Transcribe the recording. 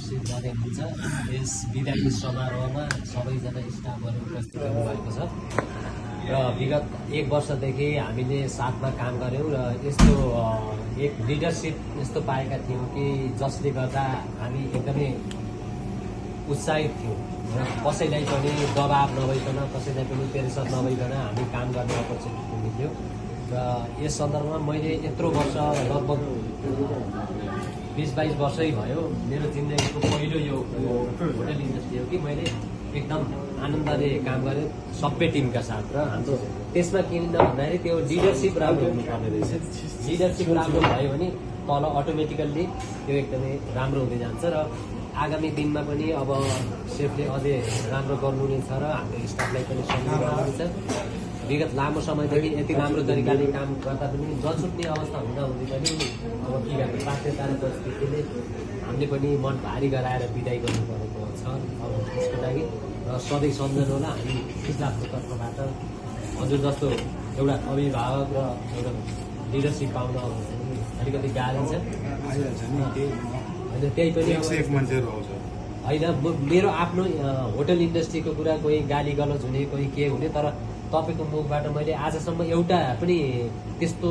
उपस्थित गर्दै हुनुहुन्छ। यस विदाई समारोहमा सबैजना स्टाफहरू उपस्थित हुनुभएको छ र विगत 1 वर्षदेखि हामीले साथमा काम गऱ्यौँ र यस्तो एक लिडरसिप यस्तो पाएका थियौँ कि जसले गर्दा हामी एकदमै उत्साहित थियौँ र कसैलाई पनि दबाब नभइकन कसैलाई पनि प्रेसर नभइकन हामी काम गर्ने अपर्च्युनिटी मिल्यो र यस सन्दर्भमा मैले यत्रो वर्ष लगभग 20-22 वर्षै भयो मेरो जिन्दगीको पहिलो यो होटल इन्डस्ट्री हो कि मैले एकदम आनन्दले काम गरेँ सबै टिमका साथ र हाम्रो त्यसमा किन भन्दाखेरि त्यो लिडरसिप राम्रो हुनुपर्ने रहेछ। लिडरसिप राम्रो भयो भने तल अटोमेटिकल्ली त्यो एकदमै राम्रो हुँदै जान्छ र आगामी दिनमा पनि अब सेफले अझै राम्रो गर्नु नै छ र हाम्रो स्टाफलाई पनि सहयोग गर्नु छ। विगत लामो समयदेखि यति राम्रो तरिकाले काम गर्दा पनि नछुट्ने अवस्था हुँदाहुँदै पनि अब के गर्ने बाध्यता र परिस्थितिले हामीले पनि मन भारी गराएर बिदाई गर्नु परेको छ। अब त्यसको लागि र सधैँ सम्झनु होला हामी स्टाफको तर्फबाट हजुर जस्तो एउटा अभिभावक र एउटा लिडरसिप पाउन अलिकति गाह्रो छ होइन। त्यही पनि होइन मेरो आफ्नो होटल इन्डस्ट्रीको कुरा कोही गाली गलौज हुने कोही के हुने तर तपाईँको मुखबाट मैले आजसम्म एउटा पनि त्यस्तो